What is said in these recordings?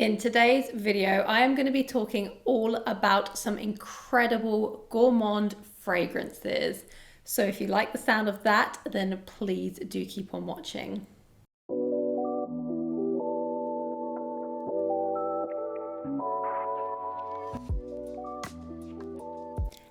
In today's video, I am going to be talking all about some incredible gourmand fragrances. So if you like the sound of that, then please do keep on watching.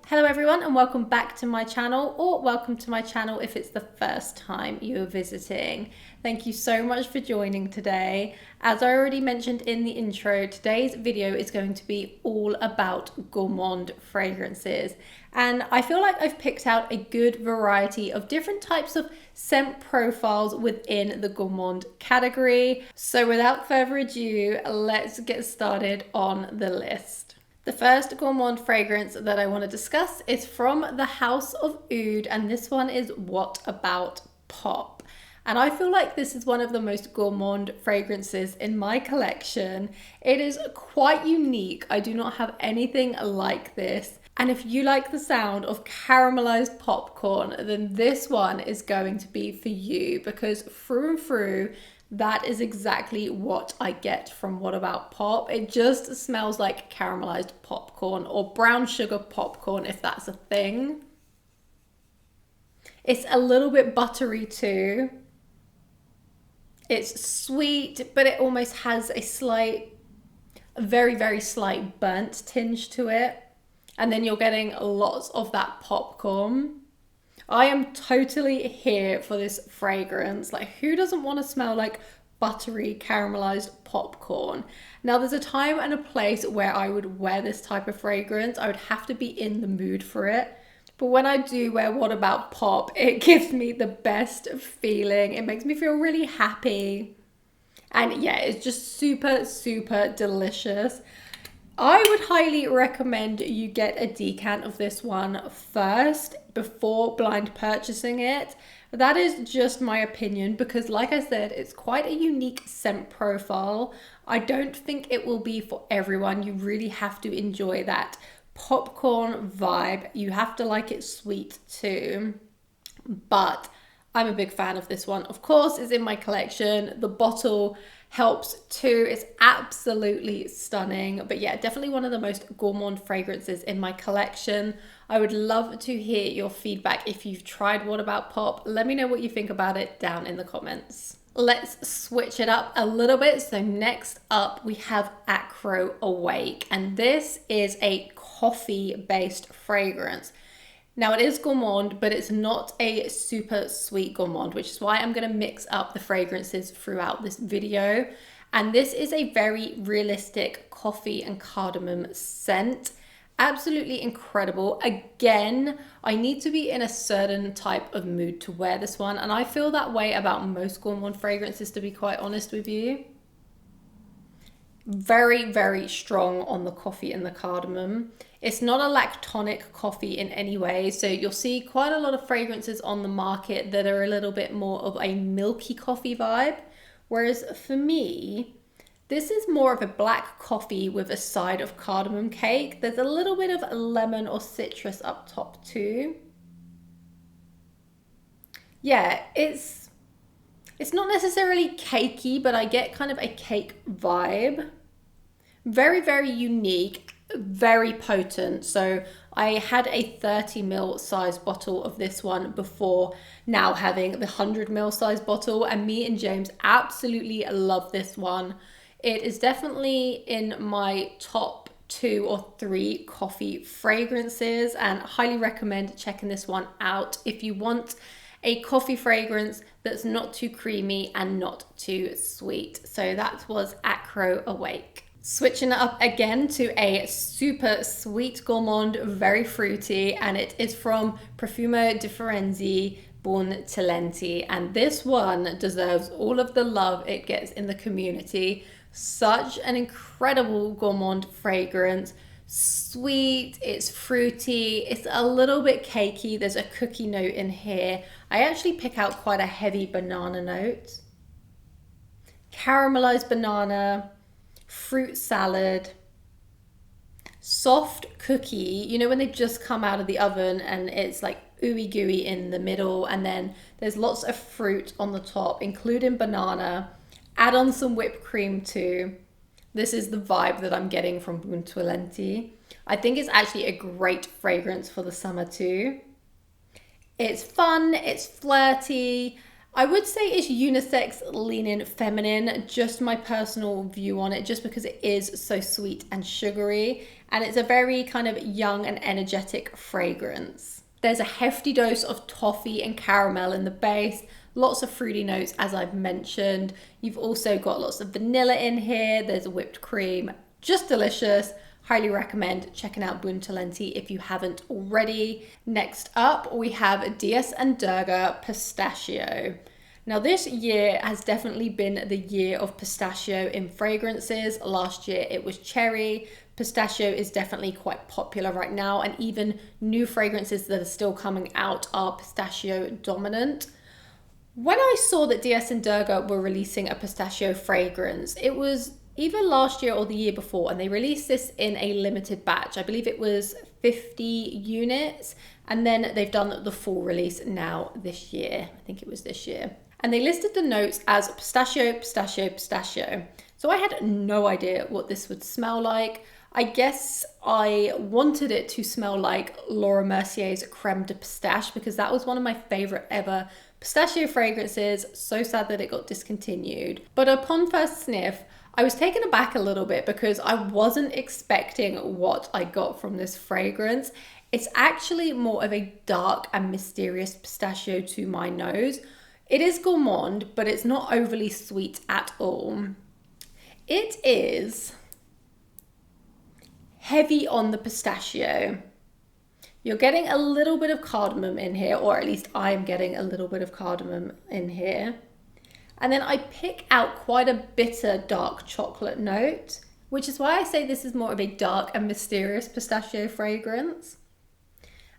Hello everyone and welcome back to my channel, or welcome to my channel if it's the first time you're visiting. Thank you so much for joining today. As I already mentioned in the intro, today's video is going to be all about gourmand fragrances. And I feel like I've picked out a good variety of different types of scent profiles within the gourmand category. So without further ado, let's get started on the list. The first gourmand fragrance that I want to discuss is from the House of Oud, and this one is What About Pop? And I feel like this is one of the most gourmand fragrances in my collection. It is quite unique. I do not have anything like this. And if you like the sound of caramelized popcorn, then this one is going to be for you, because through and through, that is exactly what I get from What About Pop. It just smells like caramelized popcorn or brown sugar popcorn, if that's a thing. It's a little bit buttery too. It's sweet, but it almost has a slight, very, very slight burnt tinge to it. And then you're getting lots of that popcorn. I am totally here for this fragrance. Like, who doesn't want to smell like buttery caramelized popcorn? Now, there's a time and a place where I would wear this type of fragrance. I would have to be in the mood for it. But when I do wear What About Pop, it gives me the best feeling. It makes me feel really happy. And yeah, it's just super, super delicious. I would highly recommend you get a decant of this one first before blind purchasing it. That is just my opinion, because like I said, it's quite a unique scent profile. I don't think it will be for everyone. You really have to enjoy that popcorn vibe. You have to like it sweet too. But I'm a big fan of this one. Of course, it's in my collection. The bottle helps too. It's absolutely stunning. But yeah, definitely one of the most gourmand fragrances in my collection. I would love to hear your feedback if you've tried What About Pop. Let me know what you think about it down in the comments. Let's switch it up a little bit. So next up we have Acro Awake, and this is a coffee-based fragrance. Now it is gourmand, but it's not a super sweet gourmand, which is why I'm going to mix up the fragrances throughout this video. And this is a very realistic coffee and cardamom scent. Absolutely incredible. Again, I need to be in a certain type of mood to wear this one. And I feel that way about most gourmand fragrances, to be quite honest with you. Very, very strong on the coffee and the cardamom. It's not a lactonic coffee in any way. So you'll see quite a lot of fragrances on the market that are a little bit more of a milky coffee vibe. Whereas for me, this is more of a black coffee with a side of cardamom cake. There's a little bit of lemon or citrus up top too. Yeah, it's not necessarily cakey, but I get kind of a cake vibe. Very, very unique, very potent. So I had a 30ml size bottle of this one before now having the 100ml size bottle, and me and James absolutely love this one. It is definitely in my top 2 or 3 coffee fragrances, and highly recommend checking this one out if you want a coffee fragrance that's not too creamy and not too sweet. So that was Acro Awake. Switching it up again to a super sweet gourmand, very fruity, and it is from Profumo di Firenze, Buontalenti. And this one deserves all of the love it gets in the community. Such an incredible gourmand fragrance. Sweet, it's fruity, it's a little bit cakey. There's a cookie note in here. I actually pick out quite a heavy banana note. Caramelized banana, fruit salad, soft cookie. You know when they just come out of the oven and it's like ooey gooey in the middle, and then there's lots of fruit on the top, including banana. Add on some whipped cream too. This is the vibe that I'm getting from Ubuntu Elenti. I think it's actually a great fragrance for the summer too. It's fun, it's flirty. I would say it's unisex, leaning feminine, just my personal view on it, just because it is so sweet and sugary. And it's a very kind of young and energetic fragrance. There's a hefty dose of toffee and caramel in the base, lots of fruity notes as I've mentioned. You've also got lots of vanilla in here, there's whipped cream, just delicious. Highly recommend checking out Buontalenti if you haven't already. Next up, we have DS and Durga Pistachio. Now this year has definitely been the year of pistachio in fragrances. Last year it was cherry. Pistachio is definitely quite popular right now, and even new fragrances that are still coming out are pistachio dominant. When I saw that DS and Durga were releasing a pistachio fragrance, it was either last year or the year before, and they released this in a limited batch. I believe it was 50 units, and then they've done the full release now this year. I think it was this year. And they listed the notes as pistachio, pistachio, pistachio. So I had no idea what this would smell like. I guess I wanted it to smell like Laura Mercier's Creme de Pistache, because that was one of my favorite ever pistachio fragrances. So sad that it got discontinued. But upon first sniff, I was taken aback a little bit because I wasn't expecting what I got from this fragrance. It's actually more of a dark and mysterious pistachio to my nose. It is gourmand, but it's not overly sweet at all. It is heavy on the pistachio. You're getting a little bit of cardamom in here, or at least I'm getting a little bit of cardamom in here. And then I pick out quite a bitter dark chocolate note, which is why I say this is more of a dark and mysterious pistachio fragrance.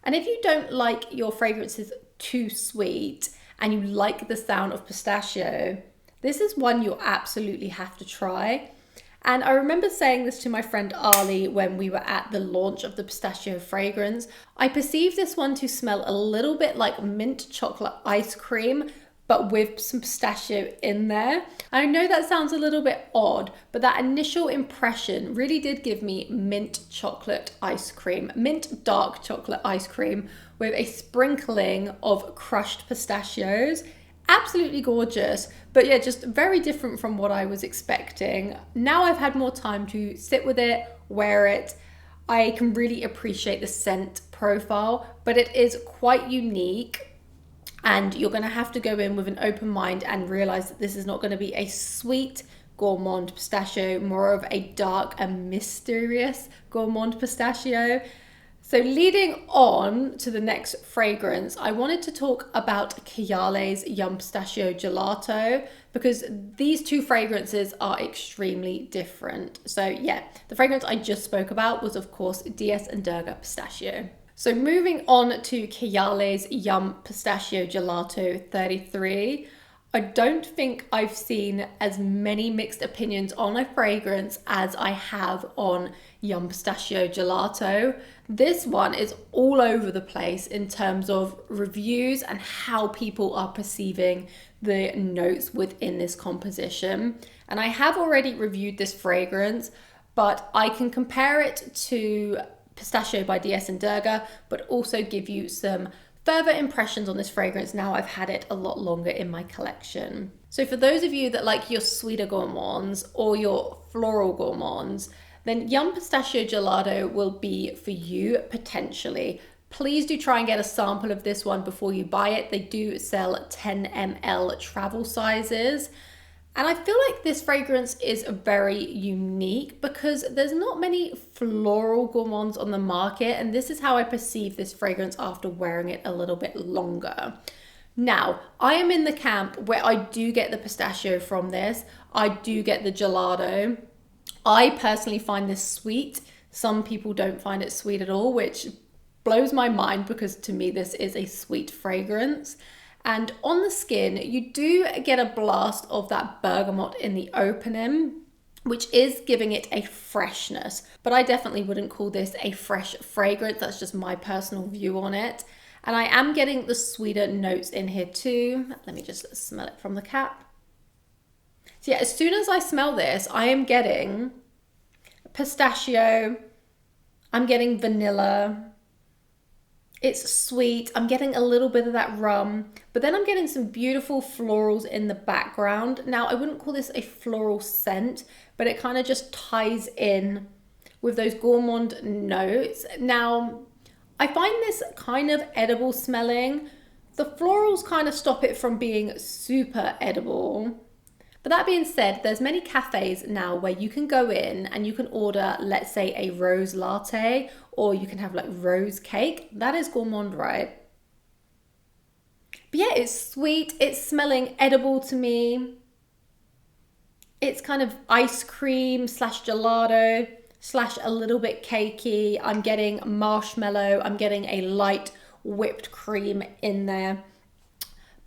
And if you don't like your fragrances too sweet and you like the sound of pistachio, this is one you absolutely have to try. And I remember saying this to my friend Ali when we were at the launch of the pistachio fragrance. I perceived this one to smell a little bit like mint chocolate ice cream, but with some pistachio in there. I know that sounds a little bit odd, but that initial impression really did give me mint chocolate ice cream, mint dark chocolate ice cream with a sprinkling of crushed pistachios. Absolutely gorgeous, but yeah, just very different from what I was expecting. Now I've had more time to sit with it, wear it, I can really appreciate the scent profile, but it is quite unique. And you're going to have to go in with an open mind and realize that this is not going to be a sweet gourmand pistachio, more of a dark and mysterious gourmand pistachio. So leading on to the next fragrance, I wanted to talk about Kayale's Yum Pistachio Gelato, because these two fragrances are extremely different. So yeah, the fragrance I just spoke about was of course DS and Durga Pistachio. So moving on to Kayale's Yum Pistachio Gelato 33. I don't think I've seen as many mixed opinions on a fragrance as I have on Yum Pistachio Gelato. This one is all over the place in terms of reviews and how people are perceiving the notes within this composition. And I have already reviewed this fragrance, but I can compare it to Pistachio by DS and Durga, but also give you some further impressions on this fragrance now I've had it a lot longer in my collection. So for those of you that like your sweeter gourmands or your floral gourmands, then Yum Pistachio Gelato will be for you potentially. Please do try and get a sample of this one before you buy it. They do sell 10 ml travel sizes. And I feel like this fragrance is very unique because there's not many floral gourmands on the market, and this is how I perceive this fragrance after wearing it a little bit longer. Now, I am in the camp where I do get the pistachio from this. I do get the gelato. I personally find this sweet. Some people don't find it sweet at all, which blows my mind because to me this is a sweet fragrance. And on the skin, you do get a blast of that bergamot in the opening, which is giving it a freshness. But I definitely wouldn't call this a fresh fragrance. That's just my personal view on it. And I am getting the sweeter notes in here too. Let me just smell it from the cap. So yeah, as soon as I smell this, I am getting pistachio. I'm getting vanilla. It's sweet. I'm getting a little bit of that rum, but then I'm getting some beautiful florals in the background. Now, I wouldn't call this a floral scent, but it kind of just ties in with those gourmand notes. Now, I find this kind of edible smelling. The florals kind of stop it from being super edible. But that being said, there's many cafes now where you can go in and you can order, let's say, a rose latte, or you can have like rose cake. That is gourmand, right? But yeah, it's sweet. It's smelling edible to me. It's kind of ice cream slash gelato slash a little bit cakey. I'm getting marshmallow. I'm getting a light whipped cream in there.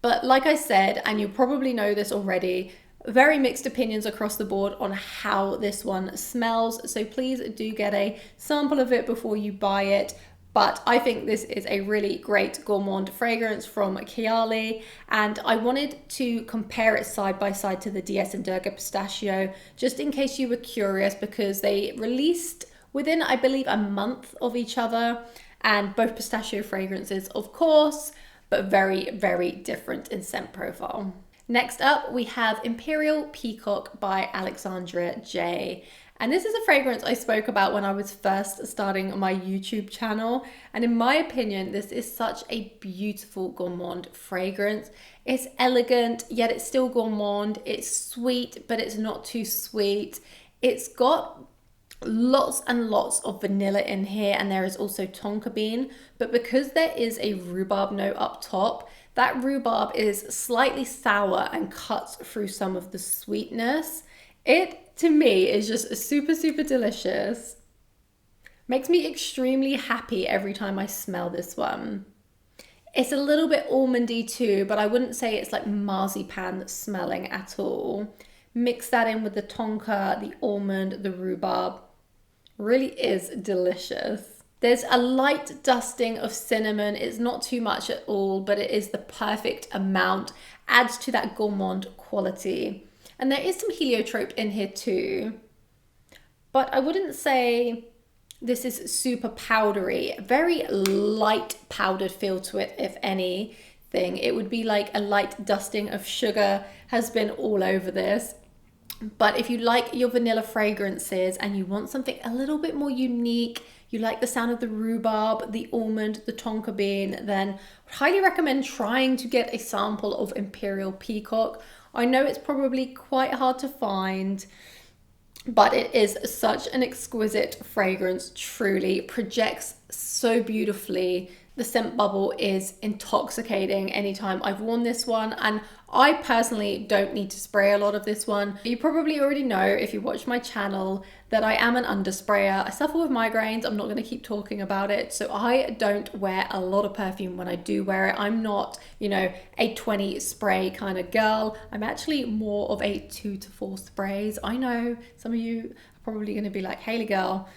But like I said, and you probably know this already, very mixed opinions across the board on how this one smells. So please do get a sample of it before you buy it. But I think this is a really great gourmand fragrance from Kiale. And I wanted to compare it side by side to the S Durga Pistachio, just in case you were curious, because they released within, I believe, a month of each other. And both pistachio fragrances, of course, but very, very different in scent profile. Next up, we have Imperial Peacock by Alexandra J. And this is a fragrance I spoke about when I was first starting my YouTube channel. And in my opinion, this is such a beautiful gourmand fragrance. It's elegant, yet it's still gourmand. It's sweet, but it's not too sweet. It's got lots and lots of vanilla in here, and there is also tonka bean. But because there is a rhubarb note up top, that rhubarb is slightly sour and cuts through some of the sweetness. It, to me, is just super, super delicious. Makes me extremely happy every time I smell this one. It's a little bit almondy too, but I wouldn't say it's like marzipan smelling at all. Mix that in with the tonka, the almond, the rhubarb. Really is delicious. There's a light dusting of cinnamon. It's not too much at all, but it is the perfect amount. Adds to that gourmand quality. And there is some heliotrope in here too. But I wouldn't say this is super powdery. Very light powdered feel to it, if anything. It would be like a light dusting of sugar has been all over this. But if you like your vanilla fragrances and you want something a little bit more unique, you like the sound of the rhubarb, the almond, the tonka bean, then I would highly recommend trying to get a sample of Imperial Peacock. I know it's probably quite hard to find, but it is such an exquisite fragrance, truly projects so beautifully. The scent bubble is intoxicating anytime I've worn this one, and I personally don't need to spray a lot of this one. You probably already know, if you watch my channel, that I am an undersprayer. I suffer with migraines. I'm not going to keep talking about it, so I don't wear a lot of perfume when I do wear it. I'm not, you know, a 20 spray kind of girl. I'm actually more of a 2 to 4 sprays. I know some of you are probably going to be like, Hayley girl,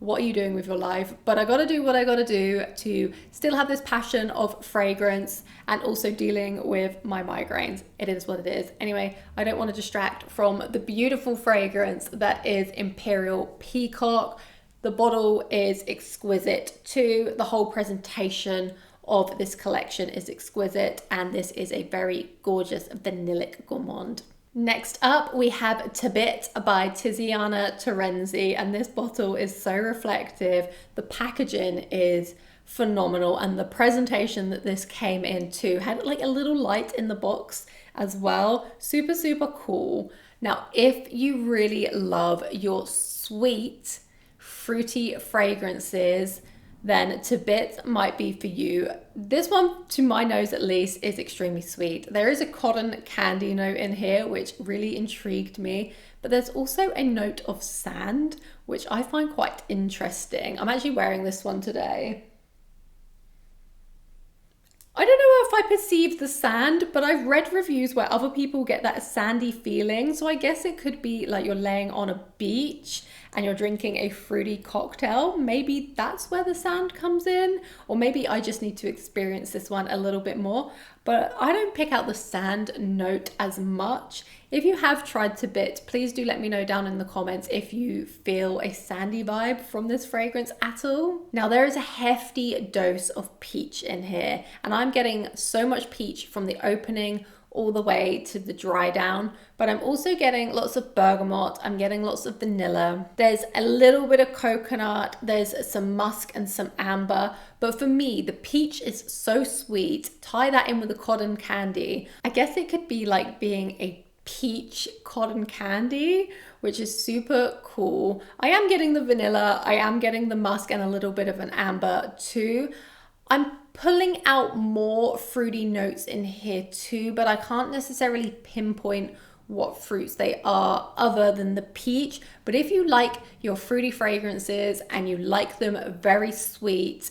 what are you doing with your life? But I gotta do what I gotta do to still have this passion of fragrance and also dealing with my migraines. It is what it is. Anyway, I don't want to distract from the beautiful fragrance that is Imperial Peacock. The bottle is exquisite too. The whole presentation of this collection is exquisite, and this is a very gorgeous vanillic gourmand. Next up, we have Tabit by Tiziana Terenzi, and this bottle is so reflective. The packaging is phenomenal, and the presentation that this came in too had like a little light in the box as well. Super, super cool. Now, if you really love your sweet, fruity fragrances, then Tabit might be for you. This one, to my nose at least, is extremely sweet. There is a cotton candy note in here, which really intrigued me, but there's also a note of sand, which I find quite interesting. I'm actually wearing this one today. I don't know if I perceived the sand, but I've read reviews where other people get that sandy feeling. So I guess it could be like you're laying on a beach and you're drinking a fruity cocktail. Maybe that's where the sand comes in, or maybe I just need to experience this one a little bit more. but I don't pick out the sand note as much. If you have tried Tabit, please do let me know down in the comments if you feel a sandy vibe from this fragrance at all. Now there is a hefty dose of peach in here, and I'm getting so much peach from the opening all the way to the dry down, but I'm also getting lots of bergamot, I'm getting lots of vanilla, there's a little bit of coconut, there's some musk and some amber, but for me the peach is so sweet. Tie that in with the cotton candy. I guess it could be like being a peach cotton candy, which is super cool. I am getting the vanilla, I am getting the musk and a little bit of an amber too. I'm pulling out more fruity notes in here too, but I can't necessarily pinpoint what fruits they are other than the peach. But if you like your fruity fragrances and you like them very sweet,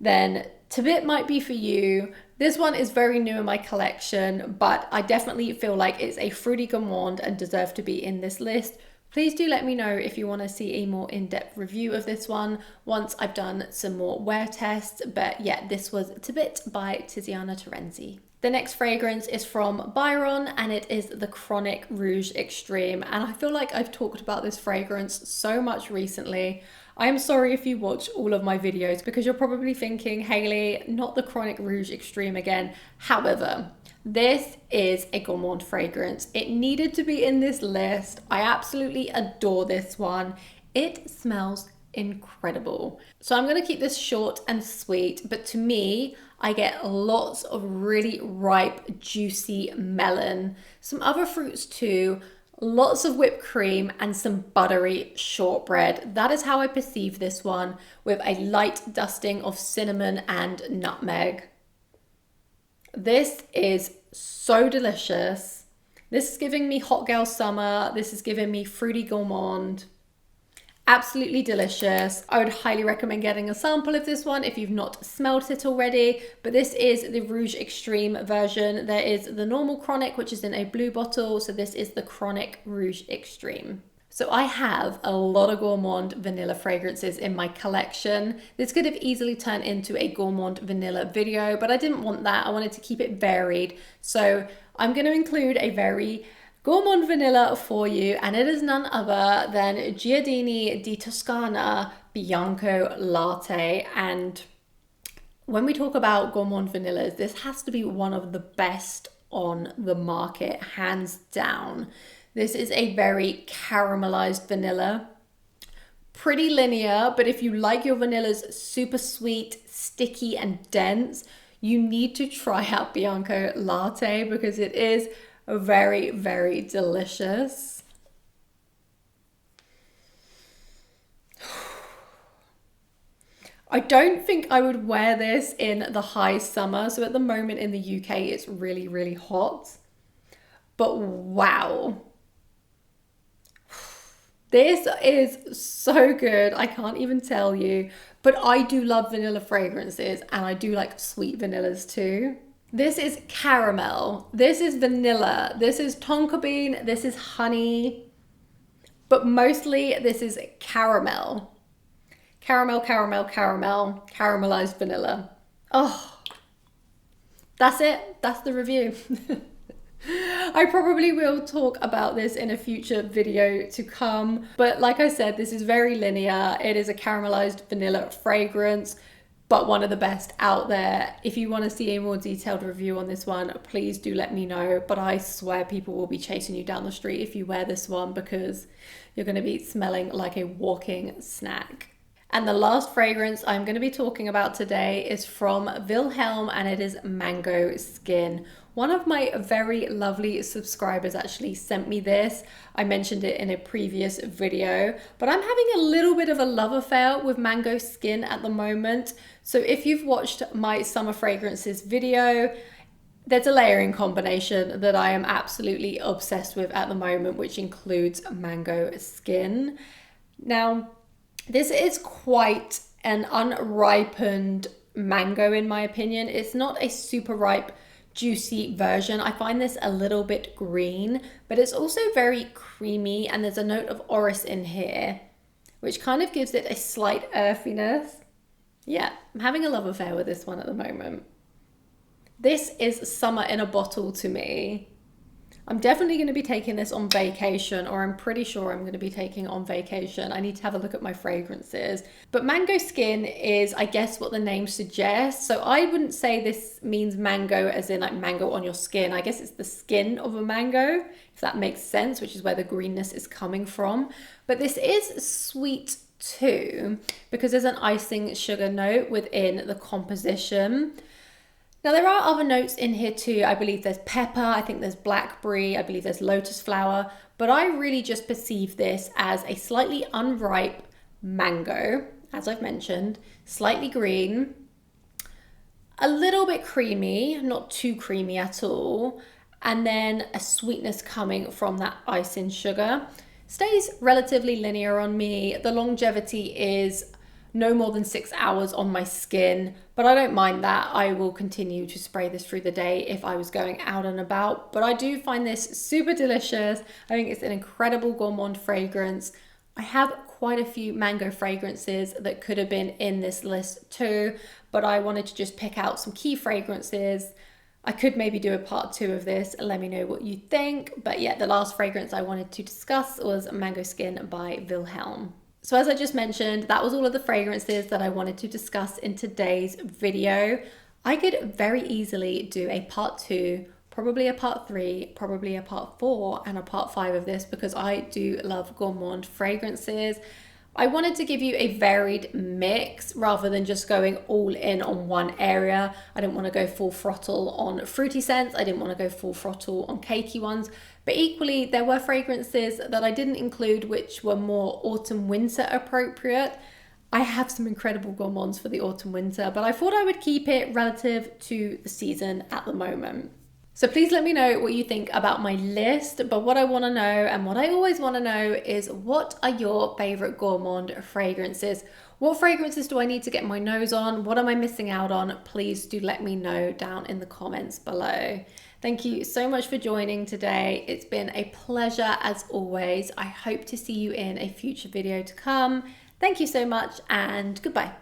then Tabit might be for you. This one is very new in my collection, but I definitely feel like it's a fruity gourmand and deserves to be in this list. Please do let me know if you want to see a more in-depth review of this one once I've done some more wear tests. But yeah, this was Tabit by Tiziana Terenzi. The next fragrance is from Byron, and it is the Chronic Rouge Extreme. And I feel like I've talked about this fragrance so much recently. I am sorry if you watch all of my videos because you're probably thinking, Hayley, not the Chronic Rouge Extreme again. However, this is a gourmand fragrance. It needed to be in this list. I absolutely adore this one. It smells incredible. So I'm going to keep this short and sweet, but to me, I get lots of really ripe, juicy melon, some other fruits too, lots of whipped cream and some buttery shortbread. That is how I perceive this one, with a light dusting of cinnamon and nutmeg. This is so delicious. This is giving me hot girl summer. This is giving me fruity gourmand. Absolutely delicious. I would highly recommend getting a sample of this one if you've not smelled it already. But this is the Rouge Extreme version. There is the normal Chronic, which is in a blue bottle. So this is the Chronic Rouge Extreme. So I have a lot of gourmand vanilla fragrances in my collection. This could have easily turned into a gourmand vanilla video, but I didn't want that. I wanted to keep it varied. So I'm going to include a very gourmand vanilla for you, and it is none other than Giardino di Toscana Bianco Latte. And when we talk about gourmand vanillas, this has to be one of the best on the market, hands down. This is a very caramelized vanilla, pretty linear, but if you like your vanillas super sweet, sticky and dense, you need to try out Bianco Latte because it is very, very delicious. I don't think I would wear this in the high summer. So at the moment in the UK, it's really, really hot. But wow. This is so good. I can't even tell you. But I do love vanilla fragrances, and I do like sweet vanillas too. This is caramel. This is vanilla. This is tonka bean. This is honey. But mostly this is caramel. Caramel, caramel, caramel, caramelized vanilla. Oh, that's it. That's the review. I probably will talk about this in a future video to come, but like I said, this is very linear. It is a caramelized vanilla fragrance, but one of the best out there. If you want to see a more detailed review on this one, please do let me know, but I swear people will be chasing you down the street if you wear this one because you're going to be smelling like a walking snack. And the last fragrance I'm going to be talking about today is from Vilhelm, and it is Mango Skin. One of my very lovely subscribers actually sent me this. I mentioned it in a previous video, but I'm having a little bit of a love affair with Mango Skin at the moment. So if you've watched my summer fragrances video, there's a layering combination that I am absolutely obsessed with at the moment, which includes Mango Skin. Now, this is quite an unripened mango in my opinion. It's not a super ripe, juicy version. I find this a little bit green, but it's also very creamy, and there's a note of orris in here, which kind of gives it a slight earthiness. Yeah, I'm having a love affair with this one at the moment. This is summer in a bottle to me. I'm definitely going to be taking this on vacation, or I'm pretty sure I'm going to be taking it on vacation. I need to have a look at my fragrances. But mango skin is, I guess, what the name suggests. So I wouldn't say this means mango as in like mango on your skin. I guess it's the skin of a mango, if that makes sense, which is where the greenness is coming from. But this is sweet too, because there's an icing sugar note within the composition. Now there are other notes in here too. I believe there's pepper, I think there's blackberry, I believe there's lotus flower, but I really just perceive this as a slightly unripe mango, as I've mentioned, slightly green, a little bit creamy, not too creamy at all, and then a sweetness coming from that icing sugar. Stays relatively linear on me. The longevity is no more than 6 hours on my skin, but I don't mind that. I will continue to spray this through the day if I was going out and about, but I do find this super delicious. I think it's an incredible gourmand fragrance. I have quite a few mango fragrances that could have been in this list too, but I wanted to just pick out some key fragrances. I could maybe do a part 2 of this. Let me know what you think. But yeah, the last fragrance I wanted to discuss was Mango Skin by Vilhelm. So as I just mentioned, that was all of the fragrances that I wanted to discuss in today's video. I could very easily do a part 2, probably a part 3, probably a part 4, and a part 5 of this because I do love gourmand fragrances. I wanted to give you a varied mix rather than just going all in on one area. I didn't want to go full throttle on fruity scents. I didn't want to go full throttle on cakey ones. But equally, there were fragrances that I didn't include which were more autumn winter appropriate. I have some incredible gourmands for the autumn winter, but I thought I would keep it relative to the season at the moment. So please let me know what you think about my list. But what I want to know, and what I always want to know, is what are your favorite gourmand fragrances? What fragrances do I need to get my nose on? What am I missing out on? Please do let me know down in the comments below. Thank you so much for joining today. It's been a pleasure as always. I hope to see you in a future video to come. Thank you so much and goodbye.